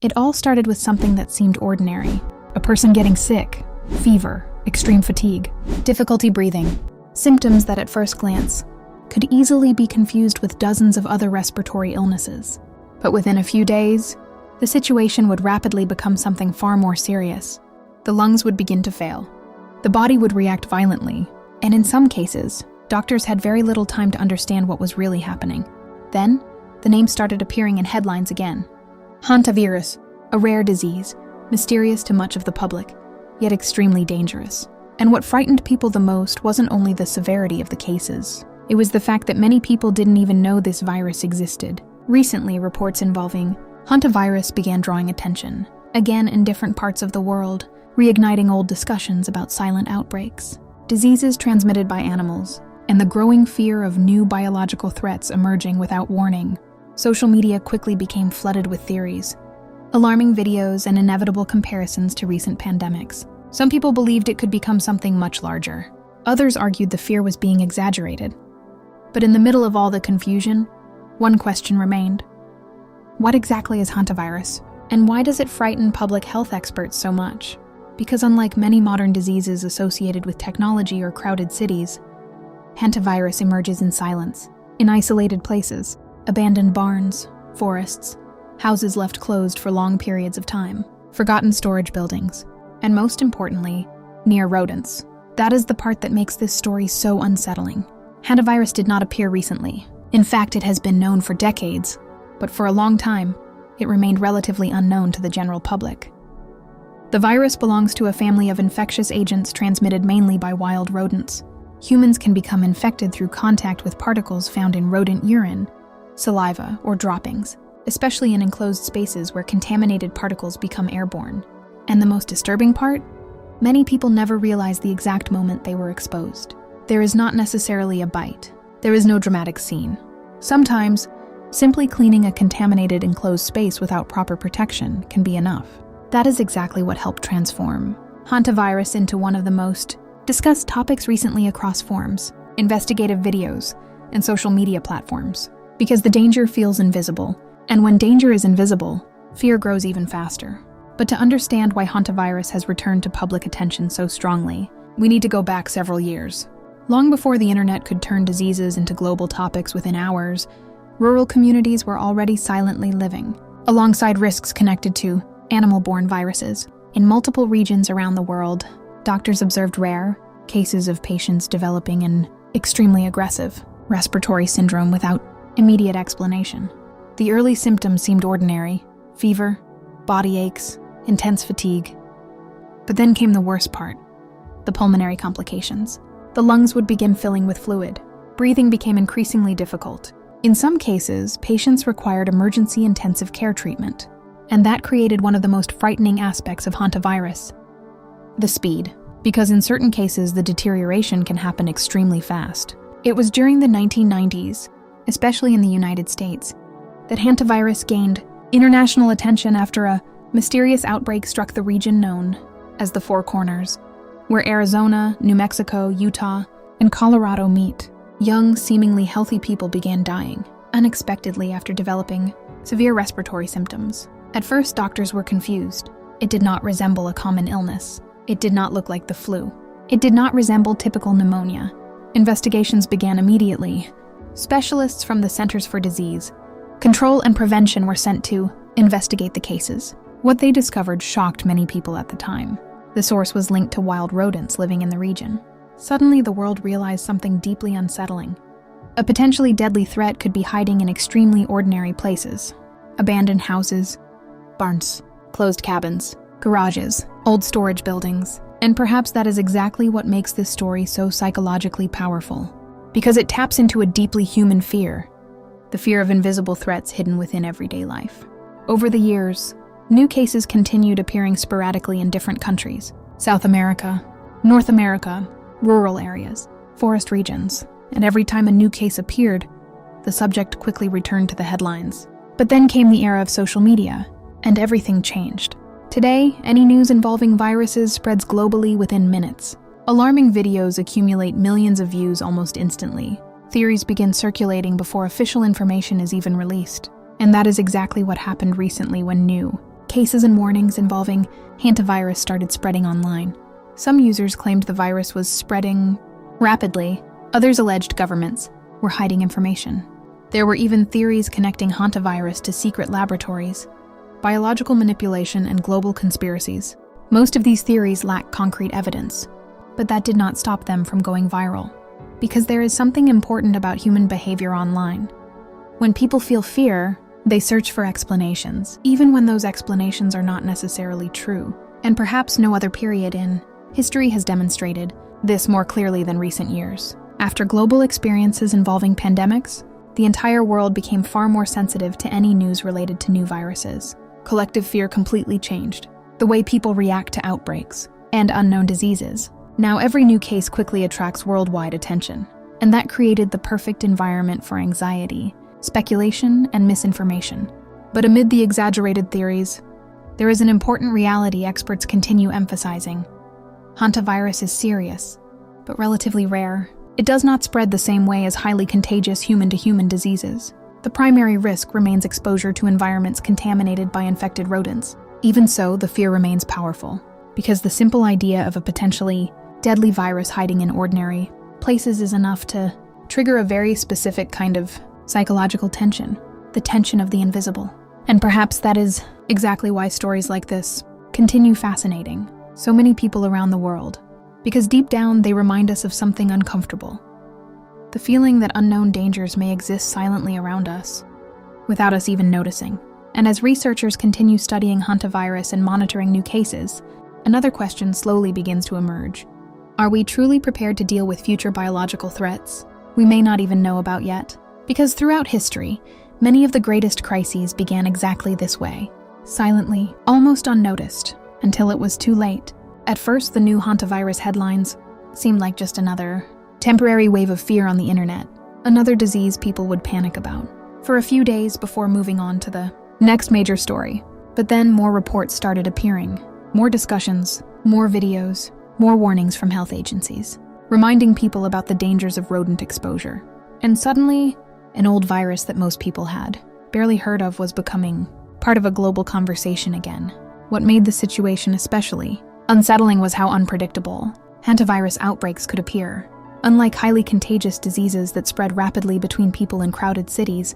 It all started with something that seemed ordinary. A person getting sick, fever, extreme fatigue, difficulty breathing. Symptoms that at first glance could easily be confused with dozens of other respiratory illnesses. But within a few days, the situation would rapidly become something far more serious. The lungs would begin to fail. The body would react violently, and in some cases, doctors had very little time to understand what was really happening. Then, the name started appearing in headlines again. Hantavirus, a rare disease, mysterious to much of the public, yet extremely dangerous. And what frightened people the most wasn't only the severity of the cases. It was the fact that many people didn't even know this virus existed. Recently, reports involving Hantavirus began drawing attention, again in different parts of the world, reigniting old discussions about silent outbreaks, diseases transmitted by animals, and the growing fear of new biological threats emerging without warning. Social media quickly became flooded with theories, alarming videos and inevitable comparisons to recent pandemics. Some people believed it could become something much larger. Others argued the fear was being exaggerated. But in the middle of all the confusion, one question remained. What exactly is hantavirus? And why does it frighten public health experts so much? Because unlike many modern diseases associated with technology or crowded cities, hantavirus emerges in silence, in isolated places, abandoned barns, forests, houses left closed for long periods of time, forgotten storage buildings, and most importantly, near rodents. That is the part that makes this story so unsettling. Hantavirus did not appear recently. In fact, it has been known for decades, but for a long time, it remained relatively unknown to the general public. The virus belongs to a family of infectious agents transmitted mainly by wild rodents. Humans can become infected through contact with particles found in rodent urine, saliva, or droppings, especially in enclosed spaces where contaminated particles become airborne. And the most disturbing part? Many people never realize the exact moment they were exposed. There is not necessarily a bite. There is no dramatic scene. Sometimes, simply cleaning a contaminated enclosed space without proper protection can be enough. That is exactly what helped transform hantavirus into one of the most discussed topics recently across forums, investigative videos, and social media platforms. Because the danger feels invisible, and when danger is invisible, fear grows even faster. But to understand why hantavirus has returned to public attention so strongly, we need to go back several years. Long before the internet could turn diseases into global topics within hours, rural communities were already silently living, alongside risks connected to animal-borne viruses. In multiple regions around the world, doctors observed rare cases of patients developing an extremely aggressive respiratory syndrome without immediate explanation. The early symptoms seemed ordinary: fever, body aches, intense fatigue. But then came the worst part: the pulmonary complications. The lungs would begin filling with fluid. Breathing became increasingly difficult. In some cases, patients required emergency intensive care treatment. And that created one of the most frightening aspects of hantavirus: the speed. Because in certain cases, the deterioration can happen extremely fast. It was during the 1990s, especially in the United States, that hantavirus gained international attention after a mysterious outbreak struck the region known as the Four Corners, where Arizona, New Mexico, Utah, and Colorado meet. Young, seemingly healthy people began dying unexpectedly after developing severe respiratory symptoms. At first, doctors were confused. It did not resemble a common illness. It did not look like the flu. It did not resemble typical pneumonia. Investigations began immediately. Specialists from the Centers for Disease Control and Prevention were sent to investigate the cases. What they discovered shocked many people at the time. The source was linked to wild rodents living in the region. Suddenly, the world realized something deeply unsettling. A potentially deadly threat could be hiding in extremely ordinary places: abandoned houses, barns, closed cabins, garages, old storage buildings. And perhaps that is exactly what makes this story so psychologically powerful. Because it taps into a deeply human fear: the fear of invisible threats hidden within everyday life. Over the years, new cases continued appearing sporadically in different countries: South America, North America, rural areas, forest regions. And every time a new case appeared, the subject quickly returned to the headlines. But then came the era of social media, and everything changed. Today, any news involving viruses spreads globally within minutes. Alarming videos accumulate millions of views almost instantly. Theories begin circulating before official information is even released. And that is exactly what happened recently when new, cases and warnings involving Hantavirus started spreading online. Some users claimed the virus was spreading rapidly. Others alleged governments were hiding information. There were even theories connecting Hantavirus to secret laboratories, biological manipulation, and global conspiracies. Most of these theories lack concrete evidence, but that did not stop them from going viral. Because there is something important about human behavior online. When people feel fear, they search for explanations, even when those explanations are not necessarily true. And perhaps no other period in history has demonstrated this more clearly than recent years. After global experiences involving pandemics, the entire world became far more sensitive to any news related to new viruses. Collective fear completely changed the way people react to outbreaks and unknown diseases. Now every new case quickly attracts worldwide attention, and that created the perfect environment for anxiety, speculation, and misinformation. But amid the exaggerated theories, there is an important reality experts continue emphasizing. Hantavirus is serious, but relatively rare. It does not spread the same way as highly contagious human-to-human diseases. The primary risk remains exposure to environments contaminated by infected rodents. Even so, the fear remains powerful, because the simple idea of a potentially deadly virus hiding in ordinary places is enough to trigger a very specific kind of psychological tension, the tension of the invisible. And perhaps that is exactly why stories like this continue fascinating so many people around the world, because deep down they remind us of something uncomfortable. The feeling that unknown dangers may exist silently around us, without us even noticing. And as researchers continue studying Hantavirus and monitoring new cases, another question slowly begins to emerge. Are we truly prepared to deal with future biological threats we may not even know about yet? Because throughout history, many of the greatest crises began exactly this way, silently, almost unnoticed, until it was too late. At first, the new Hantavirus headlines seemed like just another temporary wave of fear on the internet, another disease people would panic about, for a few days before moving on to the next major story. But then more reports started appearing, more discussions, more videos, more warnings from health agencies, reminding people about the dangers of rodent exposure. And suddenly, an old virus that most people had barely heard of was becoming part of a global conversation again. What made the situation especially unsettling was how unpredictable hantavirus outbreaks could appear. Unlike highly contagious diseases that spread rapidly between people in crowded cities,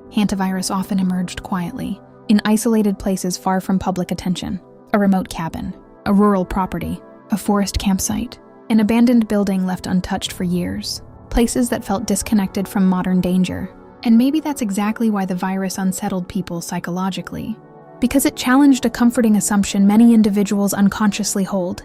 hantavirus often emerged quietly, in isolated places far from public attention. A remote cabin, a rural property, a forest campsite, an abandoned building left untouched for years. Places that felt disconnected from modern danger. And maybe that's exactly why the virus unsettled people psychologically. Because it challenged a comforting assumption many individuals unconsciously hold: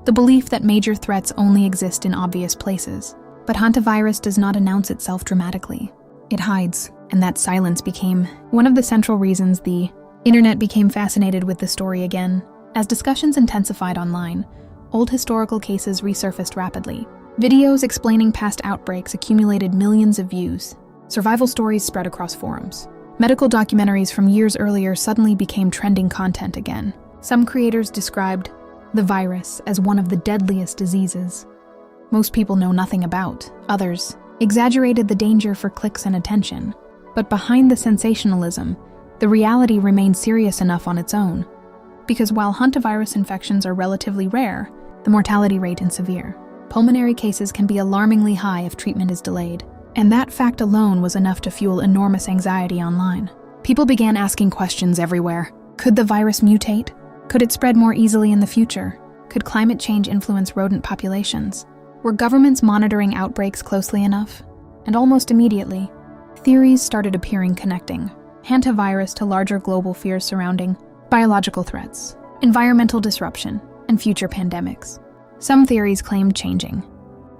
the belief that major threats only exist in obvious places. But hantavirus does not announce itself dramatically. It hides, and that silence became one of the central reasons the internet became fascinated with the story again. As discussions intensified online, old historical cases resurfaced rapidly. Videos explaining past outbreaks accumulated millions of views. Survival stories spread across forums. Medical documentaries from years earlier suddenly became trending content again. Some creators described the virus as one of the deadliest diseases most people know nothing about. Others exaggerated the danger for clicks and attention. But behind the sensationalism, the reality remained serious enough on its own. Because while hantavirus infections are relatively rare, the mortality rate is severe. Pulmonary cases can be alarmingly high if treatment is delayed. And that fact alone was enough to fuel enormous anxiety online. People began asking questions everywhere. Could the virus mutate? Could it spread more easily in the future? Could climate change influence rodent populations? Were governments monitoring outbreaks closely enough? And almost immediately, theories started appearing connecting hantavirus to larger global fears surrounding biological threats, environmental disruption, and future pandemics. Some theories claimed changing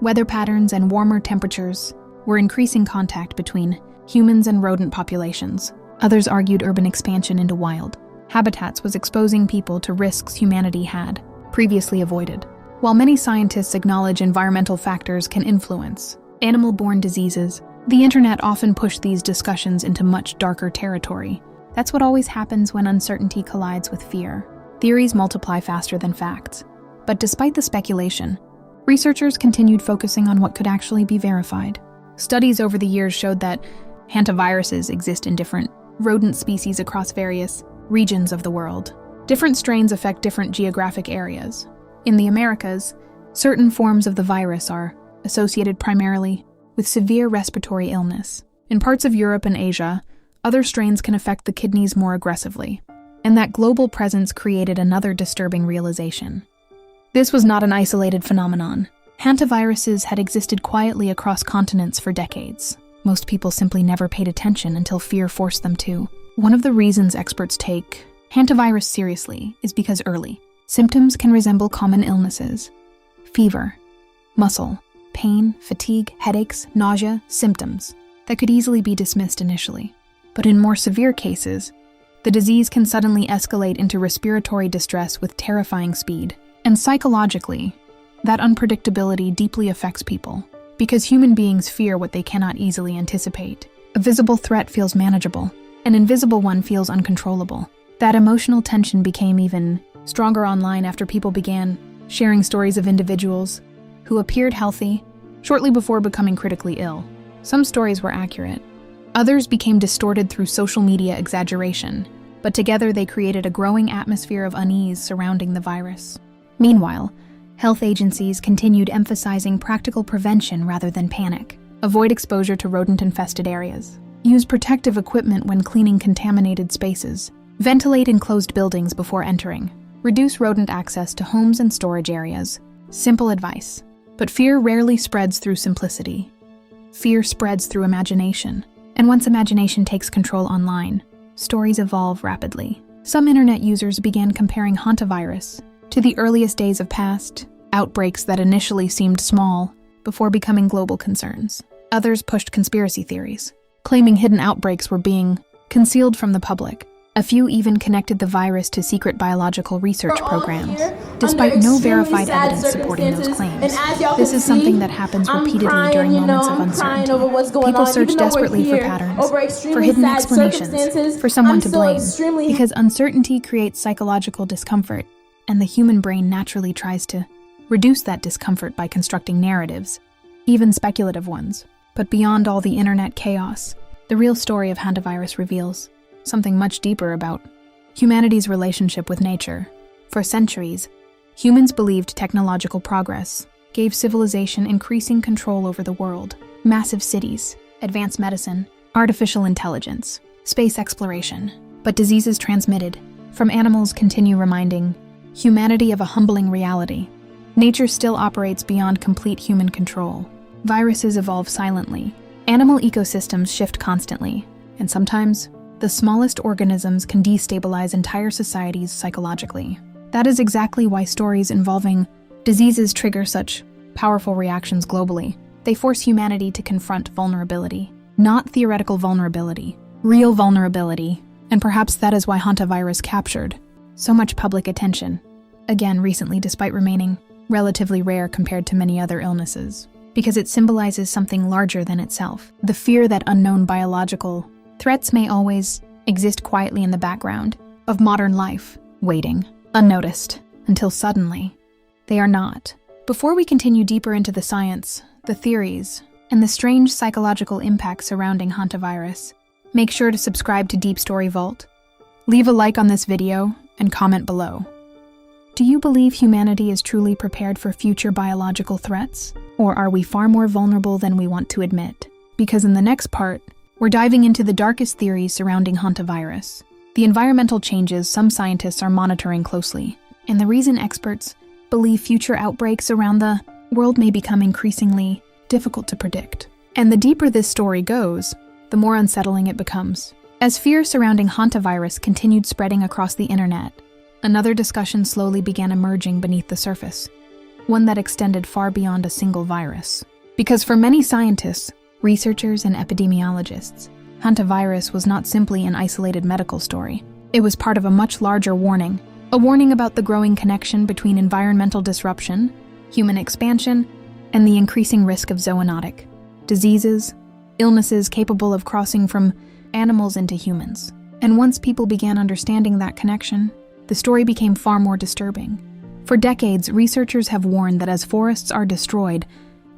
weather patterns and warmer temperatures were increasing contact between humans and rodent populations. Others argued urban expansion into wild habitats was exposing people to risks humanity had previously avoided. While many scientists acknowledge environmental factors can influence animal-borne diseases, the internet often pushed these discussions into much darker territory. That's what always happens when uncertainty collides with fear. Theories multiply faster than facts. But despite the speculation, researchers continued focusing on what could actually be verified. Studies over the years showed that hantaviruses exist in different rodent species across various regions of the world. Different strains affect different geographic areas. In the Americas, certain forms of the virus are associated primarily with severe respiratory illness. In parts of Europe and Asia, other strains can affect the kidneys more aggressively, and that global presence created another disturbing realization. This was not an isolated phenomenon. Hantaviruses had existed quietly across continents for decades. Most people simply never paid attention until fear forced them to. One of the reasons experts take hantavirus seriously is because early symptoms can resemble common illnesses. Fever, muscle, pain, fatigue, headaches, nausea, symptoms that could easily be dismissed initially. But in more severe cases, the disease can suddenly escalate into respiratory distress with terrifying speed. And psychologically, that unpredictability deeply affects people, because human beings fear what they cannot easily anticipate. A visible threat feels manageable, an invisible one feels uncontrollable. That emotional tension became even stronger online after people began sharing stories of individuals who appeared healthy shortly before becoming critically ill. Some stories were accurate. Others became distorted through social media exaggeration, but together they created a growing atmosphere of unease surrounding the virus. Meanwhile, health agencies continued emphasizing practical prevention rather than panic. Avoid exposure to rodent-infested areas. Use protective equipment when cleaning contaminated spaces. Ventilate enclosed buildings before entering. Reduce rodent access to homes and storage areas. Simple advice. But fear rarely spreads through simplicity. Fear spreads through imagination. And once imagination takes control online, stories evolve rapidly. Some internet users began comparing hantavirus to the earliest days of past outbreaks that initially seemed small before becoming global concerns. Others pushed conspiracy theories, claiming hidden outbreaks were being concealed from the public. A few even connected the virus to secret biological research programs, despite no verified evidence supporting those claims. This is something that happens repeatedly during moments of uncertainty. People search desperately for patterns, for hidden explanations, for someone to blame, because uncertainty creates psychological discomfort, and the human brain naturally tries to reduce that discomfort by constructing narratives, even speculative ones. But beyond all the internet chaos, the real story of hantavirus reveals something much deeper about humanity's relationship with nature. For centuries, humans believed technological progress gave civilization increasing control over the world. Massive cities, advanced medicine, artificial intelligence, space exploration. But diseases transmitted from animals continue reminding humanity of a humbling reality. Nature still operates beyond complete human control. Viruses evolve silently. Animal ecosystems shift constantly, and sometimes the smallest organisms can destabilize entire societies psychologically. That is exactly why stories involving diseases trigger such powerful reactions globally. They force humanity to confront vulnerability. Not theoretical vulnerability, real vulnerability. And perhaps that is why hantavirus captured so much public attention. Again, recently, despite remaining relatively rare compared to many other illnesses. Because it symbolizes something larger than itself. The fear that unknown biological threats may always exist quietly in the background of modern life, waiting, unnoticed, until suddenly, they are not. Before we continue deeper into the science, the theories, and the strange psychological impact surrounding hantavirus, make sure to subscribe to Deep Story Vault. Leave a like on this video and comment below. Do you believe humanity is truly prepared for future biological threats? Or are we far more vulnerable than we want to admit? Because in the next part, we're diving into the darkest theories surrounding hantavirus, the environmental changes some scientists are monitoring closely, and the reason experts believe future outbreaks around the world may become increasingly difficult to predict. And the deeper this story goes, the more unsettling it becomes. As fear surrounding hantavirus continued spreading across the internet, another discussion slowly began emerging beneath the surface, one that extended far beyond a single virus. Because for many scientists, researchers, and epidemiologists, hantavirus was not simply an isolated medical story. It was part of a much larger warning, a warning about the growing connection between environmental disruption, human expansion, and the increasing risk of zoonotic diseases, illnesses capable of crossing from animals into humans. And once people began understanding that connection, the story became far more disturbing. For decades, researchers have warned that as forests are destroyed,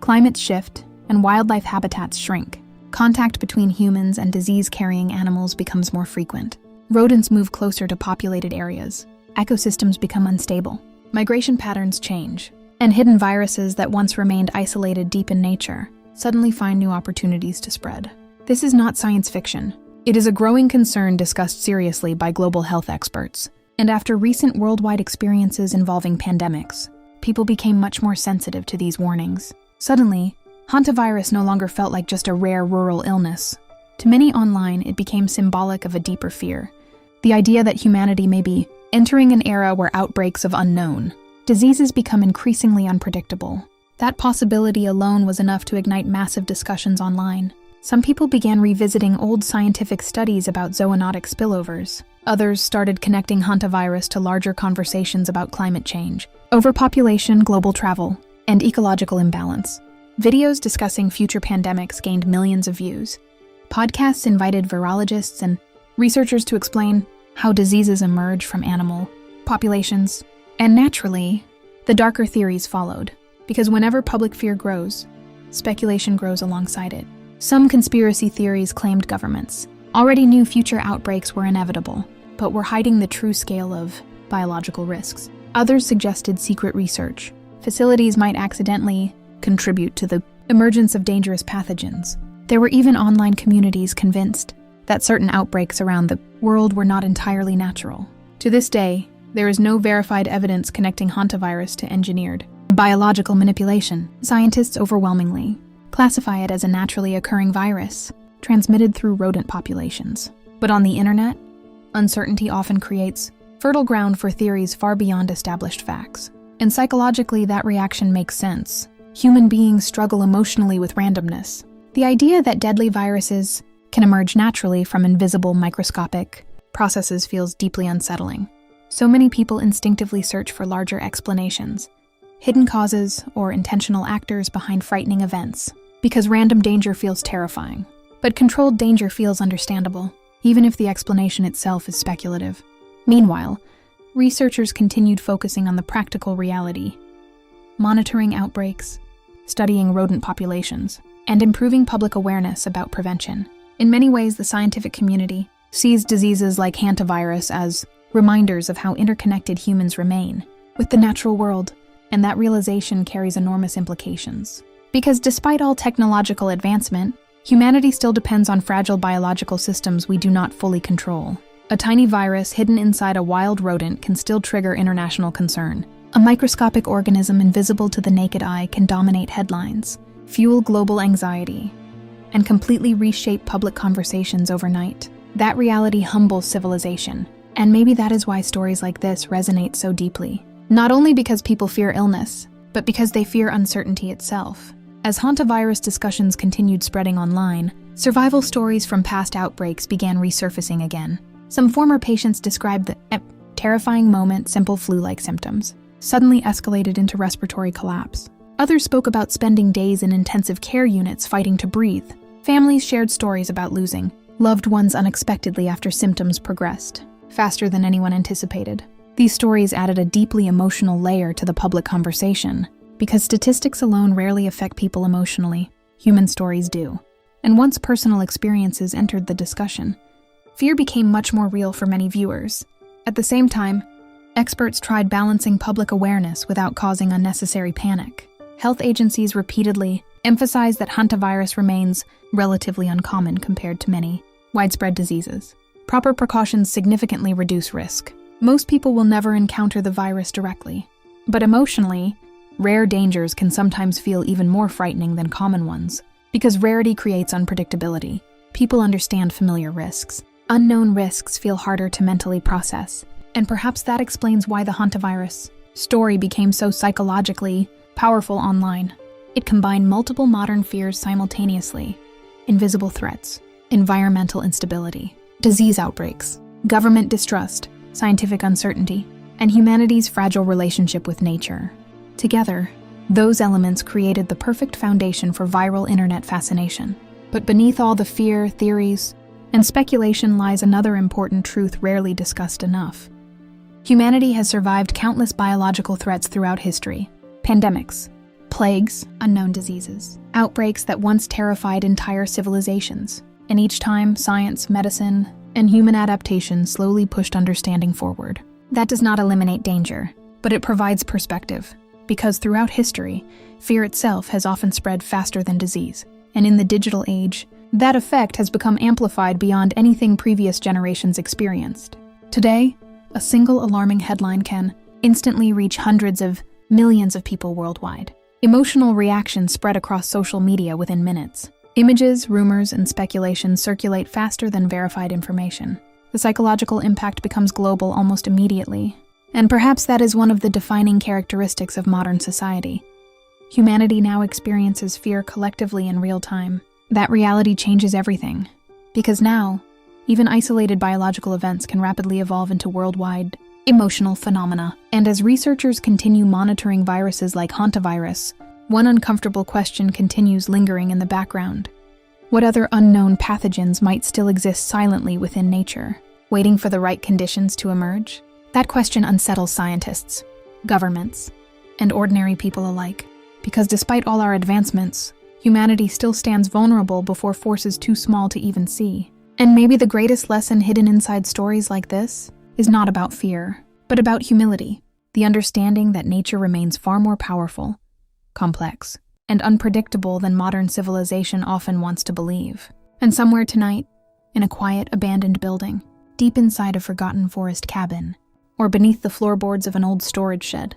climates shift, and wildlife habitats shrink. Contact between humans and disease-carrying animals becomes more frequent. Rodents move closer to populated areas, ecosystems become unstable, migration patterns change, and hidden viruses that once remained isolated deep in nature suddenly find new opportunities to spread. This is not science fiction. It is a growing concern discussed seriously by global health experts. And after recent worldwide experiences involving pandemics, people became much more sensitive to these warnings. Suddenly, Hantavirus no longer felt like just a rare rural illness. To many online, it became symbolic of a deeper fear. The idea that humanity may be entering an era where outbreaks of unknown diseases become increasingly unpredictable. That possibility alone was enough to ignite massive discussions online. Some people began revisiting old scientific studies about zoonotic spillovers. Others started connecting hantavirus to larger conversations about climate change, overpopulation, global travel, and ecological imbalance. Videos discussing future pandemics gained millions of views. Podcasts invited virologists and researchers to explain how diseases emerge from animal populations. And naturally, the darker theories followed, because whenever public fear grows, speculation grows alongside it. Some conspiracy theories claimed governments already knew future outbreaks were inevitable, but were hiding the true scale of biological risks. Others suggested secret research. Facilities might accidentally contribute to the emergence of dangerous pathogens. There were even online communities convinced that certain outbreaks around the world were not entirely natural. To this day, there is no verified evidence connecting hantavirus to engineered biological manipulation. Scientists overwhelmingly classify it as a naturally occurring virus transmitted through rodent populations. But on the internet, uncertainty often creates fertile ground for theories far beyond established facts. And psychologically, that reaction makes sense. Human beings struggle emotionally with randomness. The idea that deadly viruses can emerge naturally from invisible microscopic processes feels deeply unsettling. So many people instinctively search for larger explanations, hidden causes, or intentional actors behind frightening events, because random danger feels terrifying. But controlled danger feels understandable, even if the explanation itself is speculative. Meanwhile, researchers continued focusing on the practical reality, monitoring outbreaks, studying rodent populations, and improving public awareness about prevention. In many ways, the scientific community sees diseases like hantavirus as reminders of how interconnected humans remain with the natural world, and that realization carries enormous implications. Because despite all technological advancement, humanity still depends on fragile biological systems we do not fully control. A tiny virus hidden inside a wild rodent can still trigger international concern. A microscopic organism invisible to the naked eye can dominate headlines, fuel global anxiety, and completely reshape public conversations overnight. That reality humbles civilization. And maybe that is why stories like this resonate so deeply. Not only because people fear illness, but because they fear uncertainty itself. As hantavirus discussions continued spreading online, survival stories from past outbreaks began resurfacing again. Some former patients described the terrifying moment simple flu-like symptoms suddenly escalated into respiratory collapse. Others spoke about spending days in intensive care units fighting to breathe. Families shared stories about losing loved ones unexpectedly after symptoms progressed faster than anyone anticipated. These stories added a deeply emotional layer to the public conversation, because statistics alone rarely affect people emotionally. Human stories do. And once personal experiences entered the discussion, fear became much more real for many viewers. At the same time, experts tried balancing public awareness without causing unnecessary panic. Health agencies repeatedly emphasized that hantavirus remains relatively uncommon compared to many widespread diseases. Proper precautions significantly reduce risk. Most people will never encounter the virus directly, but emotionally, rare dangers can sometimes feel even more frightening than common ones, because rarity creates unpredictability. People understand familiar risks. Unknown risks feel harder to mentally process, and perhaps that explains why the hantavirus story became so psychologically powerful online. It combined multiple modern fears simultaneously: invisible threats, environmental instability, disease outbreaks, government distrust, scientific uncertainty, and humanity's fragile relationship with nature. Together, those elements created the perfect foundation for viral internet fascination. But beneath all the fear, theories, and speculation lies another important truth rarely discussed enough. Humanity has survived countless biological threats throughout history: pandemics, plagues, unknown diseases, outbreaks that once terrified entire civilizations. And each time, science, medicine, and human adaptation slowly pushed understanding forward. That does not eliminate danger, but it provides perspective, because throughout history, fear itself has often spread faster than disease. And in the digital age, that effect has become amplified beyond anything previous generations experienced. Today, a single alarming headline can instantly reach hundreds of millions of people worldwide. Emotional reactions spread across social media within minutes. Images, rumors, and speculation circulate faster than verified information. The psychological impact becomes global almost immediately. And perhaps that is one of the defining characteristics of modern society. Humanity now experiences fear collectively in real time. That reality changes everything. Because now, even isolated biological events can rapidly evolve into worldwide emotional phenomena. And as researchers continue monitoring viruses like Hantavirus, one uncomfortable question continues lingering in the background. What other unknown pathogens might still exist silently within nature, waiting for the right conditions to emerge? That question unsettles scientists, governments, and ordinary people alike. Because despite all our advancements, humanity still stands vulnerable before forces too small to even see. And maybe the greatest lesson hidden inside stories like this is not about fear, but about humility, the understanding that nature remains far more powerful, complex, and unpredictable than modern civilization often wants to believe. And somewhere tonight, in a quiet, abandoned building, deep inside a forgotten forest cabin, or beneath the floorboards of an old storage shed,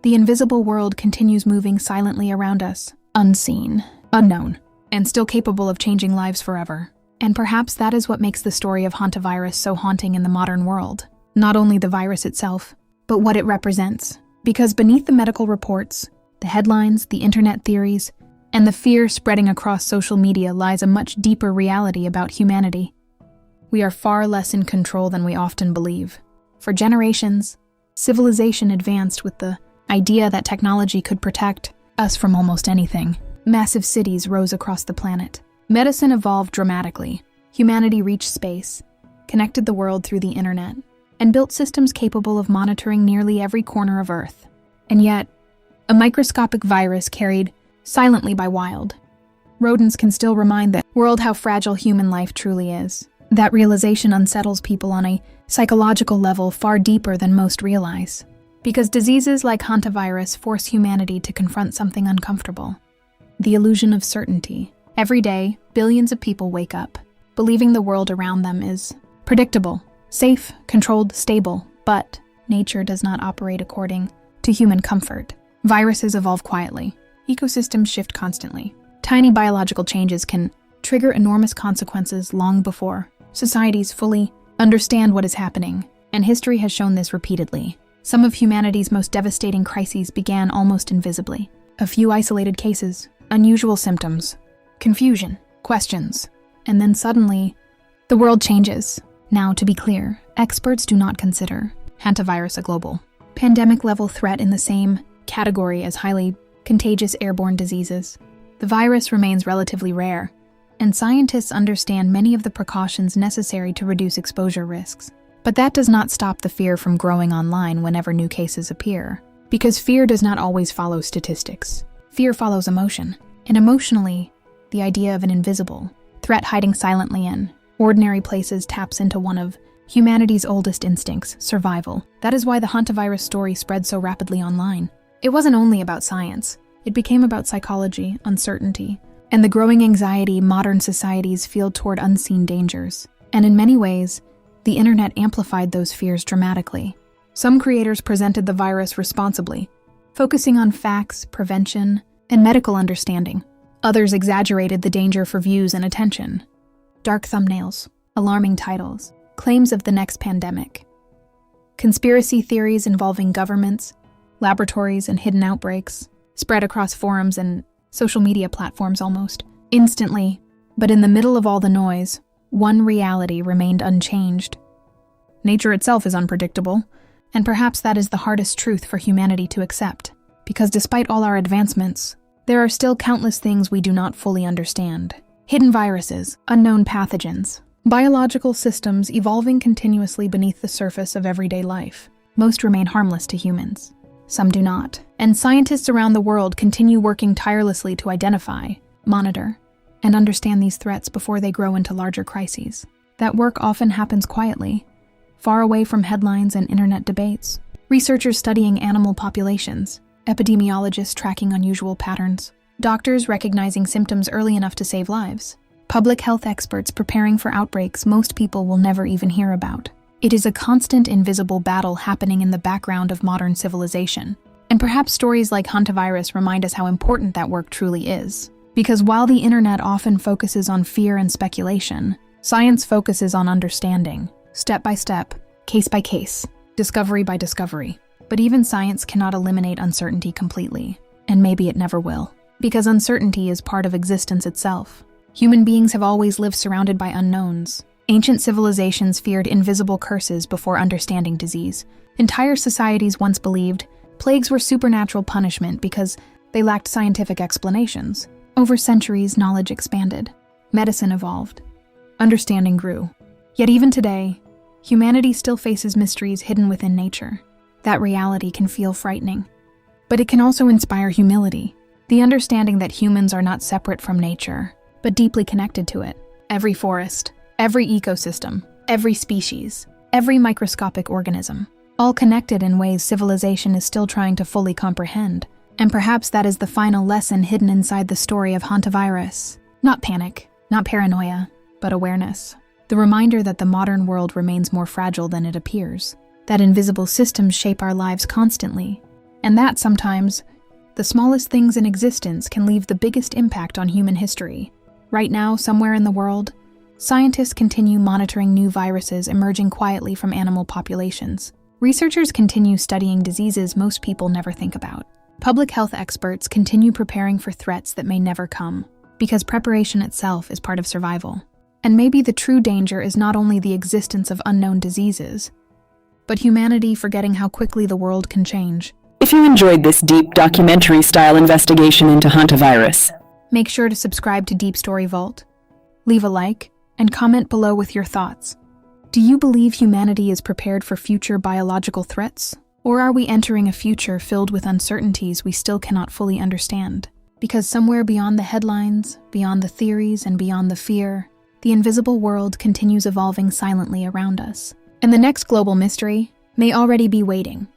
the invisible world continues moving silently around us, unseen, unknown, and still capable of changing lives forever. And perhaps that is what makes the story of Hantavirus so haunting in the modern world. Not only the virus itself, but what it represents. Because beneath the medical reports, the headlines, the internet theories, and the fear spreading across social media lies a much deeper reality about humanity. We are far less in control than we often believe. For generations, civilization advanced with the idea that technology could protect us from almost anything. Massive cities rose across the planet. Medicine evolved dramatically. Humanity reached space, connected the world through the internet, and built systems capable of monitoring nearly every corner of Earth. And yet, a microscopic virus carried silently by wild rodents can still remind the world how fragile human life truly is. That realization unsettles people on a psychological level far deeper than most realize. Because diseases like Hantavirus force humanity to confront something uncomfortable. The illusion of certainty. Every day, billions of people wake up, believing the world around them is predictable, safe, controlled, stable, but nature does not operate according to human comfort. Viruses evolve quietly. Ecosystems shift constantly. Tiny biological changes can trigger enormous consequences long before societies fully understand what is happening, and history has shown this repeatedly. Some of humanity's most devastating crises began almost invisibly. A few isolated cases, unusual symptoms, confusion, questions, and then suddenly, the world changes. Now, to be clear, experts do not consider Hantavirus a global pandemic-level threat in the same category as highly contagious airborne diseases. The virus remains relatively rare, and scientists understand many of the precautions necessary to reduce exposure risks. But that does not stop the fear from growing online whenever new cases appear. Because fear does not always follow statistics. Fear follows emotion. And emotionally, the idea of an invisible threat hiding silently in ordinary places taps into one of humanity's oldest instincts, survival. That is why the Hantavirus story spread so rapidly online. It wasn't only about science. It became about psychology, uncertainty, and the growing anxiety modern societies feel toward unseen dangers. And in many ways, the internet amplified those fears dramatically. Some creators presented the virus responsibly, focusing on facts, prevention, and medical understanding. Others exaggerated the danger for views and attention. Dark thumbnails, alarming titles, claims of the next pandemic. Conspiracy theories involving governments, laboratories, and hidden outbreaks spread across forums and social media platforms almost instantly. But in the middle of all the noise, one reality remained unchanged. Nature itself is unpredictable, and perhaps that is the hardest truth for humanity to accept. Because despite all our advancements, there are still countless things we do not fully understand. Hidden viruses, unknown pathogens, biological systems evolving continuously beneath the surface of everyday life. Most remain harmless to humans. Some do not. And scientists around the world continue working tirelessly to identify, monitor, and understand these threats before they grow into larger crises. That work often happens quietly, far away from headlines and internet debates. Researchers studying animal populations, epidemiologists tracking unusual patterns, doctors recognizing symptoms early enough to save lives, public health experts preparing for outbreaks most people will never even hear about. It is a constant invisible battle happening in the background of modern civilization. And perhaps stories like Hantavirus remind us how important that work truly is. Because while the internet often focuses on fear and speculation, science focuses on understanding, step by step, case by case, discovery by discovery. But even science cannot eliminate uncertainty completely, and maybe it never will. Because uncertainty is part of existence itself. Human beings have always lived surrounded by unknowns. Ancient civilizations feared invisible curses before understanding disease. Entire societies once believed plagues were supernatural punishment because they lacked scientific explanations. Over centuries, knowledge expanded. Medicine evolved. Understanding grew. Yet even today, humanity still faces mysteries hidden within nature. That reality can feel frightening. But it can also inspire humility. The understanding that humans are not separate from nature, but deeply connected to it. Every forest, every ecosystem, every species, every microscopic organism, all connected in ways civilization is still trying to fully comprehend. And perhaps that is the final lesson hidden inside the story of Hantavirus. Not panic, not paranoia, but awareness. The reminder that the modern world remains more fragile than it appears. That invisible systems shape our lives constantly. And that sometimes, the smallest things in existence can leave the biggest impact on human history. Right now, somewhere in the world, scientists continue monitoring new viruses emerging quietly from animal populations. Researchers continue studying diseases most people never think about. Public health experts continue preparing for threats that may never come, because preparation itself is part of survival. And maybe the true danger is not only the existence of unknown diseases, but humanity forgetting how quickly the world can change. If you enjoyed this deep documentary-style investigation into Hantavirus, make sure to subscribe to Deep Story Vault, leave a like, and comment below with your thoughts. Do you believe humanity is prepared for future biological threats? Or are we entering a future filled with uncertainties we still cannot fully understand? Because somewhere beyond the headlines, beyond the theories, and beyond the fear, the invisible world continues evolving silently around us. And the next global mystery may already be waiting.